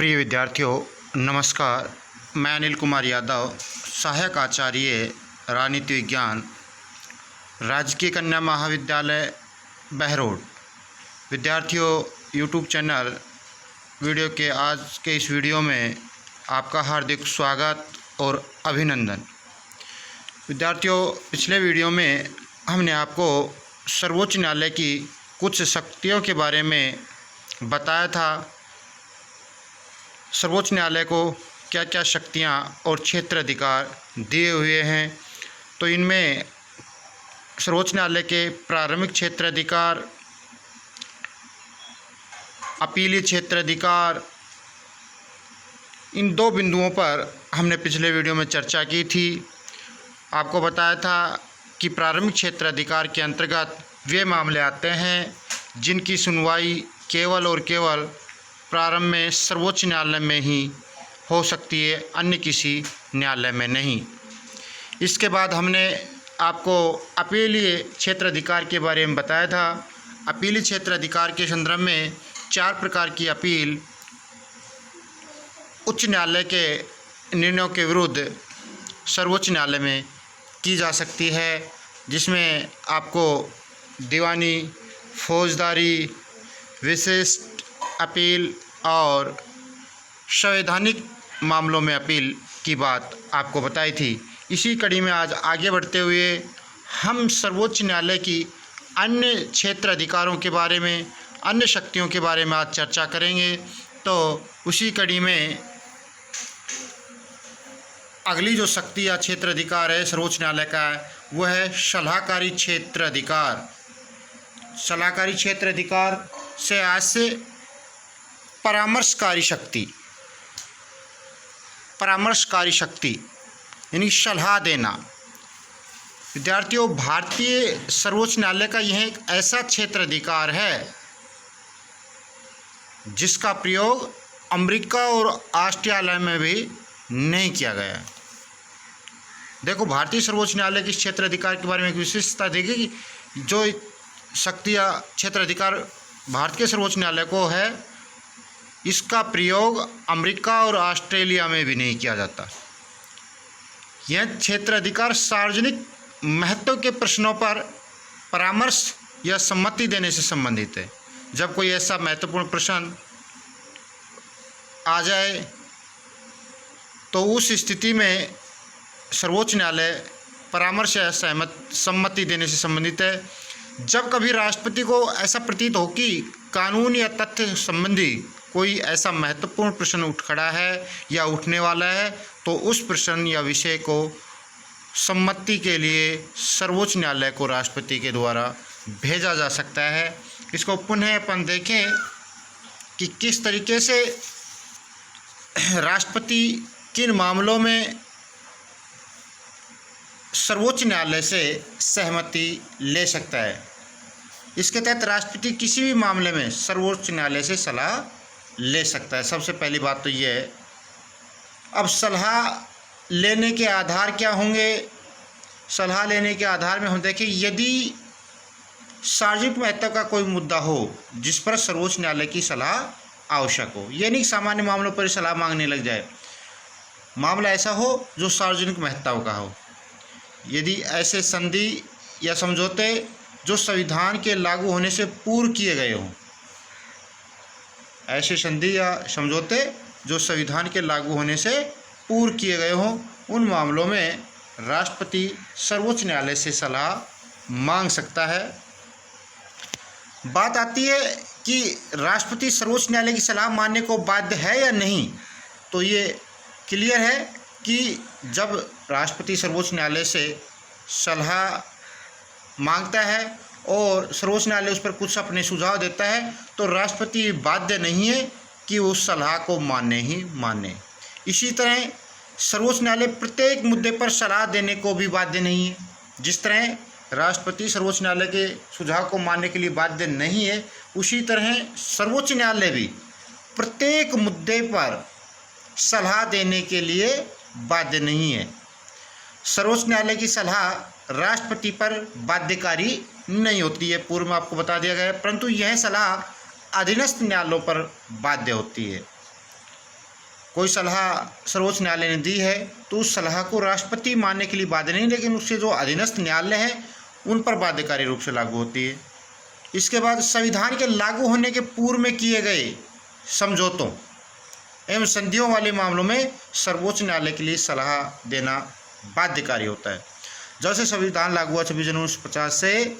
प्रिय विद्यार्थियों, नमस्कार। मैं अनिल कुमार यादव, सहायक आचार्य राजनीति विज्ञान, राजकीय कन्या महाविद्यालय बहरोड। विद्यार्थियों, यूट्यूब चैनल वीडियो के आज के इस वीडियो में आपका हार्दिक स्वागत और अभिनंदन। विद्यार्थियों, पिछले वीडियो में हमने आपको सर्वोच्च न्यायालय की कुछ शक्तियों के बारे में बताया था। सर्वोच्च न्यायालय को क्या क्या शक्तियां और क्षेत्र अधिकार दिए हुए हैं, तो इनमें सर्वोच्च न्यायालय के प्रारंभिक क्षेत्र अधिकार, अपीलीय क्षेत्र अधिकार, इन दो बिंदुओं पर हमने पिछले वीडियो में चर्चा की थी। आपको बताया था कि प्रारंभिक क्षेत्र अधिकार के अंतर्गत वे मामले आते हैं जिनकी सुनवाई केवल और केवल प्रारंभ में सर्वोच्च न्यायालय में ही हो सकती है, अन्य किसी न्यायालय में नहीं। इसके बाद हमने आपको अपीलीय क्षेत्र अधिकार के बारे में बताया था। अपीलीय क्षेत्र अधिकार के संदर्भ में 4 प्रकार की अपील उच्च न्यायालय के निर्णयों के विरुद्ध सर्वोच्च न्यायालय में की जा सकती है, जिसमें आपको दीवानी, फौजदारी, विशिष्ट अपील और संवैधानिक मामलों में अपील की बात आपको बताई थी। इसी कड़ी में आज आगे बढ़ते हुए हम सर्वोच्च न्यायालय की अन्य क्षेत्र अधिकारों के बारे में, अन्य शक्तियों के बारे में आज चर्चा करेंगे। तो उसी कड़ी में अगली जो शक्ति या क्षेत्र अधिकार है सर्वोच्च न्यायालय का, वह है सलाहकारी क्षेत्र अधिकार। सलाहकारी क्षेत्र अधिकार से आज से परामर्शकारी शक्ति यानी सलाह देना। विद्यार्थियों, भारतीय सर्वोच्च न्यायालय का यह एक ऐसा क्षेत्र अधिकार है जिसका प्रयोग अमेरिका और ऑस्ट्रेलिया में भी नहीं किया गया है। देखो, भारतीय सर्वोच्च न्यायालय के क्षेत्र अधिकार के बारे में एक विशेषता देखिए कि जो शक्ति या क्षेत्र अधिकार भारत के सर्वोच्च न्यायालय को है, इसका प्रयोग अमेरिका और ऑस्ट्रेलिया में भी नहीं किया जाता। यह क्षेत्र अधिकार सार्वजनिक महत्व के प्रश्नों पर परामर्श या सम्मति देने से संबंधित है। जब कोई ऐसा महत्वपूर्ण प्रश्न आ जाए तो उस स्थिति में सर्वोच्च न्यायालय परामर्श या सम्मति देने से संबंधित है। जब कभी राष्ट्रपति को ऐसा प्रतीत हो कि कानून या तथ्य संबंधी कोई ऐसा महत्वपूर्ण प्रश्न उठ खड़ा है या उठने वाला है, तो उस प्रश्न या विषय को सम्मति के लिए सर्वोच्च न्यायालय को राष्ट्रपति के द्वारा भेजा जा सकता है। इसको पुनः अपन देखें कि किस तरीके से राष्ट्रपति किन मामलों में सर्वोच्च न्यायालय से सहमति ले सकता है। इसके तहत राष्ट्रपति किसी भी मामले में सर्वोच्च न्यायालय से सलाह ले सकता है। सबसे पहली बात तो ये है। अब सलाह लेने के आधार क्या होंगे? सलाह लेने के आधार में हम देखें, यदि सार्वजनिक महत्व का कोई मुद्दा हो जिस पर सर्वोच्च न्यायालय की सलाह आवश्यक हो, ये नहीं सामान्य मामलों पर सलाह मांगने लग जाए। मामला ऐसा हो जो सार्वजनिक महत्व का हो। यदि ऐसे संधि या समझौते जो संविधान के लागू होने से पूर्व किए गए हों, ऐसे संधि या समझौते जो संविधान के लागू होने से पूर्व किए गए हों, उन मामलों में राष्ट्रपति सर्वोच्च न्यायालय से सलाह मांग सकता है। बात आती है कि राष्ट्रपति सर्वोच्च न्यायालय की सलाह मानने को बाध्य है या नहीं। तो ये क्लियर है कि जब राष्ट्रपति सर्वोच्च न्यायालय से सलाह मांगता है और सर्वोच्च न्यायालय उस पर कुछ अपने सुझाव देता है, तो राष्ट्रपति बाध्य नहीं है कि उस सलाह को माने ही माने। इसी तरह सर्वोच्च न्यायालय प्रत्येक मुद्दे पर सलाह देने को भी बाध्य नहीं है। जिस तरह राष्ट्रपति सर्वोच्च न्यायालय के सुझाव को मानने के लिए बाध्य नहीं है, उसी तरह सर्वोच्च न्यायालय भी प्रत्येक मुद्दे पर सलाह देने के लिए बाध्य नहीं है। सर्वोच्च न्यायालय की सलाह राष्ट्रपति पर बाध्यकारी नहीं होती है, पूर्व में आपको बता दिया गया है, परंतु यह सलाह अधीनस्थ न्यायालयों पर बाध्य होती है। कोई सलाह सर्वोच्च न्यायालय ने दी है तो उस सलाह को राष्ट्रपति मानने के लिए बाध्य नहीं, लेकिन उससे जो अधीनस्थ न्यायालय हैं उन पर बाध्यकारी रूप से लागू होती है। इसके बाद संविधान के लागू होने के पूर्व में किए गए समझौतों एवं संधियों वाले मामलों में सर्वोच्च न्यायालय के लिए सलाह देना बाध्यकारी होता है। जैसे संविधान लागू हुआ 26 जनवरी 1950 से,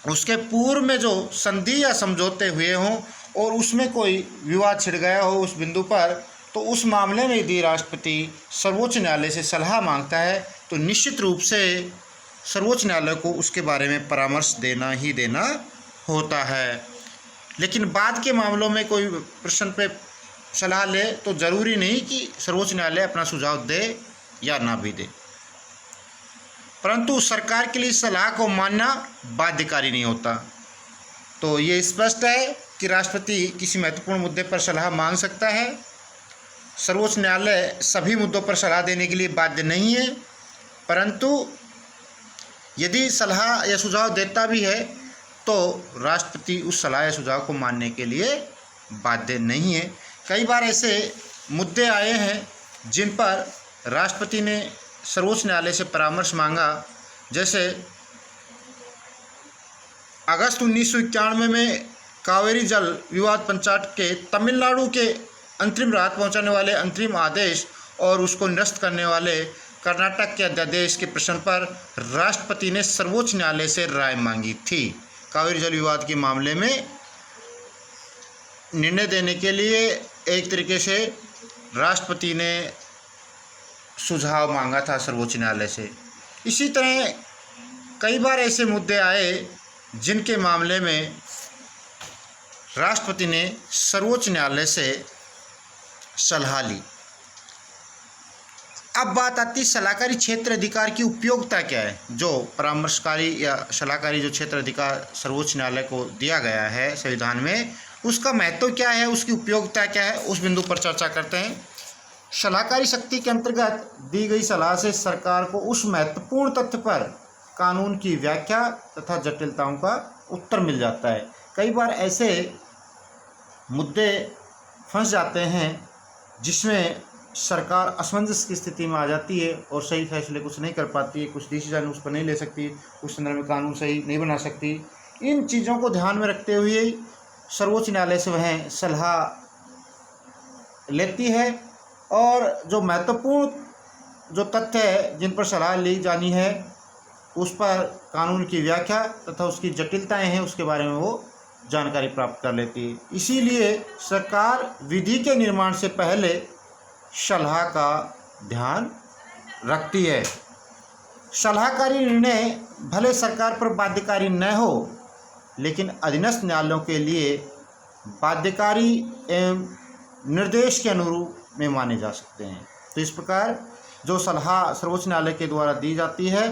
उसके पूर्व में जो संधि या समझौते हुए हों और उसमें कोई विवाद छिड़ गया हो उस बिंदु पर, तो उस मामले में यदि राष्ट्रपति सर्वोच्च न्यायालय से सलाह मांगता है तो निश्चित रूप से सर्वोच्च न्यायालय को उसके बारे में परामर्श देना ही देना होता है। लेकिन बाद के मामलों में कोई प्रश्न पे सलाह ले तो ज़रूरी नहीं कि सर्वोच्च न्यायालय अपना सुझाव दे या ना भी दे, परंतु सरकार के लिए सलाह को मानना बाध्यकारी नहीं होता। तो ये स्पष्ट है कि राष्ट्रपति किसी महत्वपूर्ण मुद्दे पर सलाह मांग सकता है। सर्वोच्च न्यायालय सभी मुद्दों पर सलाह देने के लिए बाध्य नहीं है, परंतु यदि सलाह या सुझाव देता भी है तो राष्ट्रपति उस सलाह या सुझाव को मानने के लिए बाध्य नहीं है। कई बार ऐसे मुद्दे आए हैं जिन पर राष्ट्रपति ने सर्वोच्च न्यायालय से परामर्श मांगा। जैसे अगस्त 1991 में कावेरी जल विवाद पंचायत के तमिलनाडु के अंतरिम राहत पहुंचाने वाले अंतरिम आदेश और उसको निरस्त करने वाले कर्नाटक के अध्यादेश के प्रश्न पर राष्ट्रपति ने सर्वोच्च न्यायालय से राय मांगी थी। कावेरी जल विवाद के मामले में निर्णय देने के लिए एक तरीके से राष्ट्रपति ने सुझाव मांगा था सर्वोच्च न्यायालय से। इसी तरह कई बार ऐसे मुद्दे आए जिनके मामले में राष्ट्रपति ने सर्वोच्च न्यायालय से सलाह ली। अब बात आती है सलाहकारी क्षेत्र अधिकार की उपयोगिता क्या है। जो परामर्शकारी या सलाहकारी जो क्षेत्र अधिकार सर्वोच्च न्यायालय को दिया गया है संविधान में, उसका महत्व क्या है, उसकी उपयोगिता क्या है, उस बिंदु पर चर्चा करते हैं। सलाहकारी शक्ति के अंतर्गत दी गई सलाह से सरकार को उस महत्वपूर्ण तथ्य पर कानून की व्याख्या तथा जटिलताओं का उत्तर मिल जाता है। कई बार ऐसे मुद्दे फंस जाते हैं जिसमें सरकार असमंजस की स्थिति में आ जाती है और सही फैसले कुछ नहीं कर पाती है, कुछ डिसीजन उस पर नहीं ले सकती, उस संदर्भ में कानून सही नहीं बना सकती। इन चीज़ों को ध्यान में रखते हुए सर्वोच्च न्यायालय से वह सलाह लेती है और जो महत्वपूर्ण जो तथ्य है जिन पर सलाह ली जानी है उस पर कानून की व्याख्या तथा उसकी जटिलताएं हैं उसके बारे में वो जानकारी प्राप्त कर लेती है। इसीलिए सरकार विधि के निर्माण से पहले सलाह का ध्यान रखती है। सलाहकारी निर्णय भले सरकार पर बाध्यकारी न हो, लेकिन अधीनस्थ न्यायालयों के लिए बाध्यकारी एवं निर्देश के अनुरूप में माने जा सकते हैं। तो इस प्रकार जो सलाह सर्वोच्च न्यायालय के द्वारा दी जाती है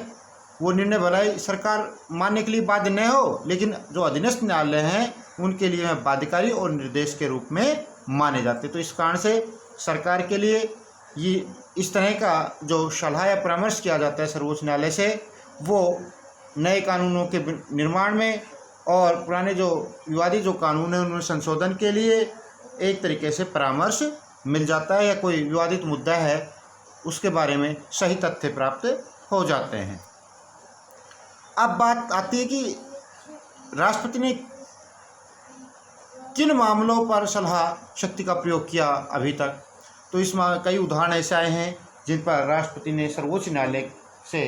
वो निर्णय भले सरकार मानने के लिए बाध्य न हो, लेकिन जो अधीनस्थ न्यायालय हैं उनके लिए बाध्यकारी और निर्देश के रूप में माने जाते हैं। तो इस कारण से सरकार के लिए ये इस तरह का जो सलाह या परामर्श किया जाता है सर्वोच्च न्यायालय से, वो नए कानूनों के निर्माण में और पुराने जो विवादी जो कानून है उनमें संशोधन के लिए एक तरीके से परामर्श मिल जाता है, या कोई विवादित मुद्दा है उसके बारे में सही तथ्य प्राप्त हो जाते हैं। अब बात आती है कि राष्ट्रपति ने किन मामलों पर सलाह शक्ति का प्रयोग किया अभी तक। तो इसमें कई उदाहरण ऐसे आए हैं जिन पर राष्ट्रपति ने सर्वोच्च न्यायालय से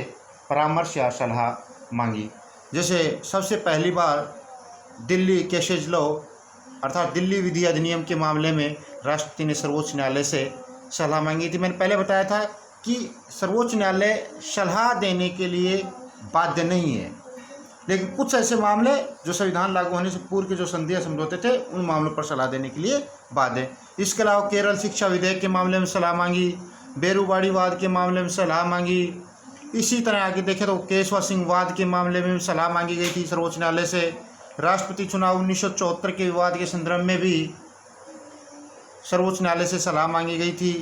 परामर्श या सलाह मांगी। जैसे सबसे पहली बार दिल्ली केसेज लॉ अर्थात दिल्ली विधि अधिनियम के मामले में राष्ट्रपति ने सर्वोच्च न्यायालय से सलाह मांगी थी। मैंने पहले बताया था कि सर्वोच्च न्यायालय सलाह देने के लिए बाध्य नहीं है, लेकिन कुछ ऐसे मामले जो संविधान लागू होने से पूर्व के जो संधि या समझौते थे उन मामलों पर सलाह देने के लिए बाध्य है। इसके अलावा केरल शिक्षा विधेयक के मामले में सलाह मांगी, बेरूबाड़ी वाद के मामले में सलाह मांगी। इसी तरह आगे देखें तो केशवा सिंह वाद के मामले में सलाह मांगी गई थी सर्वोच्च न्यायालय से। राष्ट्रपति चुनाव 1974 के विवाद के संदर्भ में भी सर्वोच्च न्यायालय से सलाह मांगी गई थी।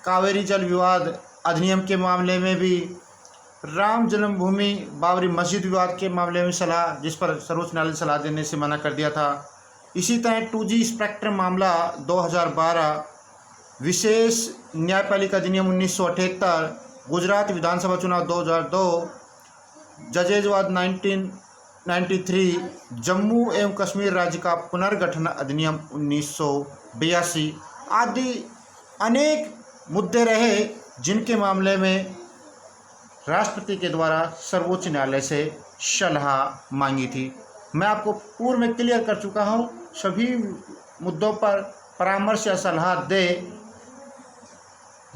कावेरी जल विवाद अधिनियम के मामले में भी, राम जन्मभूमि बाबरी मस्जिद विवाद के मामले में सलाह, जिस पर सर्वोच्च न्यायालय सलाह देने से मना कर दिया था। इसी तरह 2G स्पेक्ट्रम मामला 2012 विशेष न्यायपालिका अधिनियम 1978, गुजरात विधानसभा चुनाव 2002, जजेजवाद 1993, जम्मू एवं कश्मीर राज्य का पुनर्गठन अधिनियम 1982 आदि अनेक मुद्दे रहे जिनके मामले में राष्ट्रपति के द्वारा सर्वोच्च न्यायालय से सलाह मांगी थी। मैं आपको पूर्व में क्लियर कर चुका हूँ, सभी मुद्दों पर परामर्श या सलाह दे,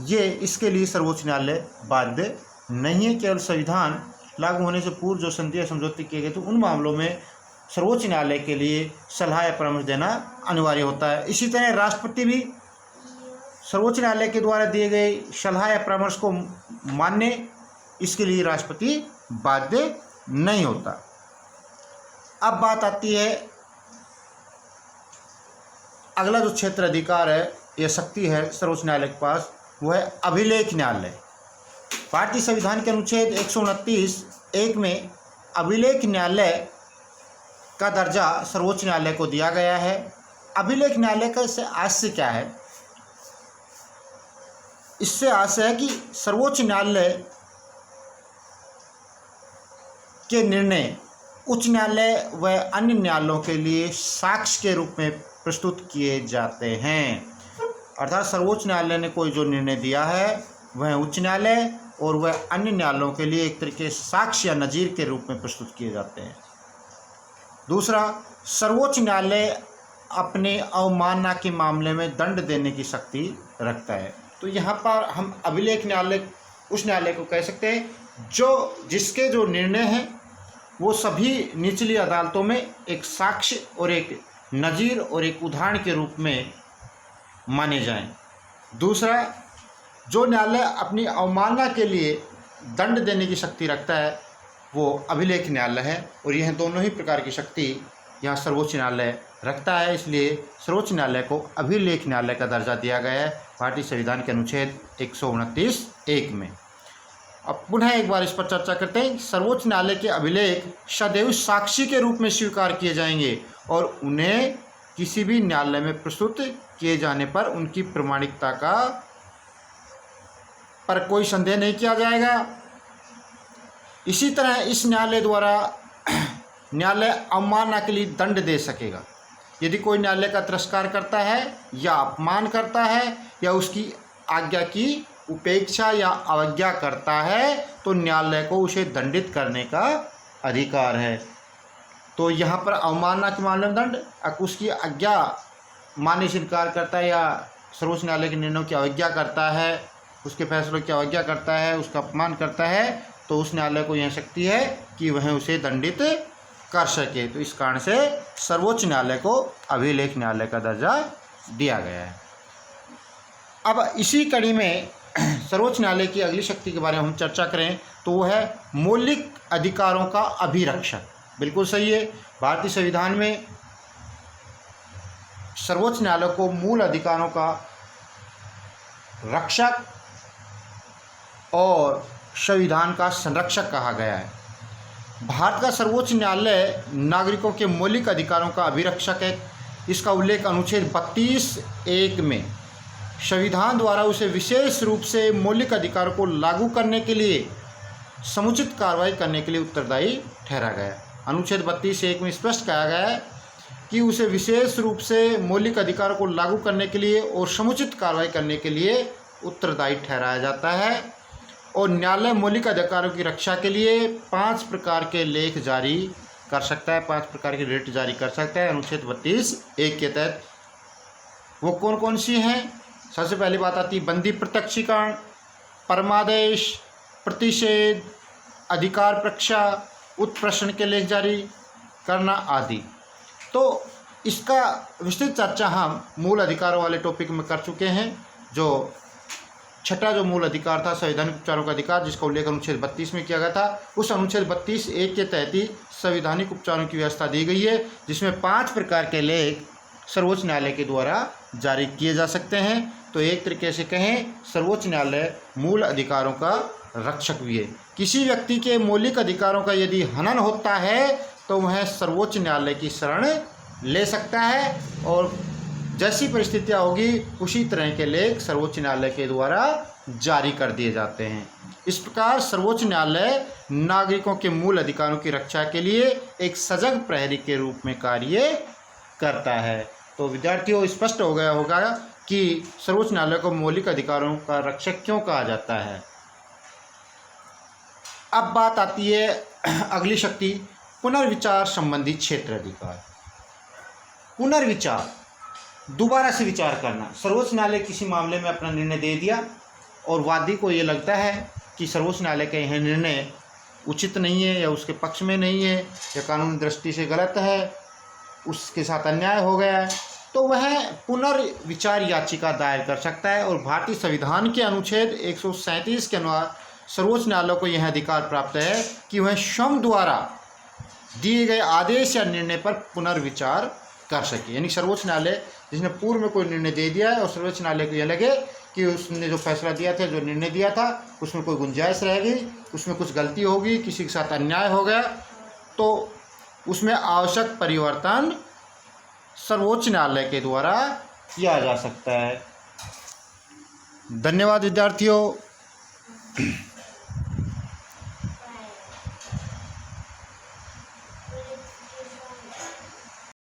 ये इसके लिए सर्वोच्च न्यायालय बाध्य नहीं है। केवल संविधान लागू होने से पूर्व जो संधि या समझौते किए गए थे उन मामलों में सर्वोच्च न्यायालय के लिए सलाह या परामर्श देना अनिवार्य होता है। इसी तरह राष्ट्रपति भी सर्वोच्च न्यायालय के द्वारा दिए गए सलाह या परामर्श को मानने, इसके लिए राष्ट्रपति बाध्य नहीं होता। अब बात आती है अगला जो क्षेत्र अधिकार है या शक्ति है सर्वोच्च न्यायालय के पास, वो है अभिलेख न्यायालय। भारतीय संविधान के अनुच्छेद 129(1) में अभिलेख न्यायालय का दर्जा सर्वोच्च न्यायालय को दिया गया है। अभिलेख न्यायालय का इससे आशय क्या है? इससे आशय है कि सर्वोच्च न्यायालय के निर्णय उच्च न्यायालय व अन्य न्यायालयों के लिए साक्ष्य के रूप में प्रस्तुत किए जाते हैं। अर्थात सर्वोच्च न्यायालय ने कोई जो निर्णय दिया है वह उच्च न्यायालय और वह अन्य न्यायालयों के लिए एक तरीके से साक्ष्य या नज़ीर के रूप में प्रस्तुत किए जाते हैं। दूसरा, सर्वोच्च न्यायालय अपने अवमानना के मामले में दंड देने की शक्ति रखता है। तो यहाँ पर हम अभिलेख न्यायालय उस न्यायालय को कह सकते हैं जिसके जो निर्णय हैं वो सभी निचली अदालतों में एक साक्ष्य और एक नज़ीर और एक उदाहरण के रूप में माने जाएं। दूसरा, जो न्यायालय अपनी अवमानना के लिए दंड देने की शक्ति रखता है वो अभिलेख न्यायालय है, और यह दोनों ही प्रकार की शक्ति यहाँ सर्वोच्च न्यायालय रखता है। इसलिए सर्वोच्च न्यायालय को अभिलेख न्यायालय का दर्जा दिया गया है भारतीय संविधान के अनुच्छेद 129(1) में। अब पुनः एक बार इस पर चर्चा करते हैं। सर्वोच्च न्यायालय के अभिलेख सदैव साक्षी के रूप में स्वीकार किए जाएंगे और उन्हें किसी भी न्यायालय में प्रस्तुत किए जाने पर उनकी प्रामाणिकता का पर कोई संदेह नहीं किया जाएगा। इसी तरह इस न्यायालय द्वारा न्यायालय अवमानना के लिए दंड दे सकेगा। यदि कोई न्यायालय का तिरस्कार करता है या अपमान करता है या उसकी आज्ञा की उपेक्षा या अवज्ञा करता है तो न्यायालय को उसे दंडित करने का अधिकार है। तो यहाँ पर अवमानना के मामले में दंड, उसकी आज्ञा मानने से इनकार करता है या सर्वोच्च न्यायालय के निर्णयों की अवज्ञा करता है, उसके फैसलों की अवज्ञा करता है, उसका अपमान करता है, तो उस न्यायालय को यह शक्ति है कि वह उसे दंडित कर सके। तो इस कारण से सर्वोच्च न्यायालय को अभिलेख न्यायालय का दर्जा दिया गया है। अब इसी कड़ी में सर्वोच्च न्यायालय की अगली शक्ति के बारे में हम चर्चा करें तो वो है मौलिक अधिकारों का अभिरक्षक। बिल्कुल सही है, भारतीय संविधान में सर्वोच्च न्यायालय को मूल अधिकारों का रक्षक और संविधान का संरक्षक कहा गया है। भारत का सर्वोच्च न्यायालय नागरिकों के मौलिक अधिकारों का अभिरक्षक है। इसका उल्लेख अनुच्छेद 32(1) में संविधान द्वारा उसे विशेष रूप से मौलिक अधिकारों को लागू करने के लिए समुचित कार्रवाई करने के लिए उत्तरदायी ठहरा गया है। अनुच्छेद 32(1) में स्पष्ट कहा गया है कि उसे विशेष रूप से मौलिक अधिकारों को लागू करने के लिए और समुचित कार्रवाई करने के लिए उत्तरदायी ठहराया जाता है। और न्यायालय मौलिक अधिकारों की रक्षा के लिए 5 प्रकार के लेख जारी कर सकता है, 5 प्रकार के रिट जारी कर सकता है अनुच्छेद 32(1) के तहत। वो कौन कौन सी हैं? सबसे पहली बात आती है बंदी प्रत्यक्षीकरण, परमादेश, प्रतिषेध, अधिकार प्रक्षा, उत्प्रश्न के लेख जारी करना आदि। तो इसका विस्तृत चर्चा हम मूल अधिकारों वाले टॉपिक में कर चुके हैं। जो छठा जो मूल अधिकार था संवैधानिक उपचारों का अधिकार, जिसका उल्लेख अनुच्छेद 32 में किया गया था, उस अनुच्छेद 32(1) के तहत ही संवैधानिक उपचारों की व्यवस्था दी गई है, जिसमें 5 प्रकार के लेख सर्वोच्च न्यायालय के द्वारा जारी किए जा सकते हैं। तो एक तरीके से कहें सर्वोच्च न्यायालय मूल अधिकारों का रक्षक भी है। किसी व्यक्ति के मौलिक अधिकारों का यदि हनन होता है तो वह सर्वोच्च न्यायालय की शरण ले सकता है और जैसी परिस्थितियाँ होगी उसी तरह के लेख सर्वोच्च न्यायालय के द्वारा जारी कर दिए जाते हैं। इस प्रकार सर्वोच्च न्यायालय नागरिकों के मूल अधिकारों की रक्षा के लिए एक सजग प्रहरी के रूप में कार्य करता है। तो विद्यार्थियों, स्पष्ट हो गया होगा कि सर्वोच्च न्यायालय को मौलिक अधिकारों का रक्षक क्यों कहा जाता है। अब बात आती है अगली शक्ति, पुनर्विचार संबंधी क्षेत्र अधिकार। पुनर्विचार, दोबारा से विचार करना। सर्वोच्च न्यायालय किसी मामले में अपना निर्णय दे दिया और वादी को ये लगता है कि सर्वोच्च न्यायालय का यह निर्णय उचित नहीं है या उसके पक्ष में नहीं है या कानूनी दृष्टि से गलत है, उसके साथ अन्याय हो गया है, तो वह पुनर्विचार याचिका दायर कर सकता है। और भारतीय संविधान के अनुच्छेद 137 के अनुसार सर्वोच्च न्यायालय को यह अधिकार प्राप्त है कि वह स्वयं द्वारा दिए गए आदेश या निर्णय पर पुनर्विचार कर सके। यानी सर्वोच्च न्यायालय जिसने पूर्व में कोई निर्णय दे दिया है और सर्वोच्च न्यायालय को यह लगे कि उसने जो फैसला दिया था, जो निर्णय दिया था, उसमें कोई गुंजाइश रहेगी, उसमें कुछ गलती होगी, किसी के साथ अन्याय हो गया, तो उसमें आवश्यक परिवर्तन सर्वोच्च न्यायालय के द्वारा किया जा सकता है। धन्यवाद विद्यार्थियों।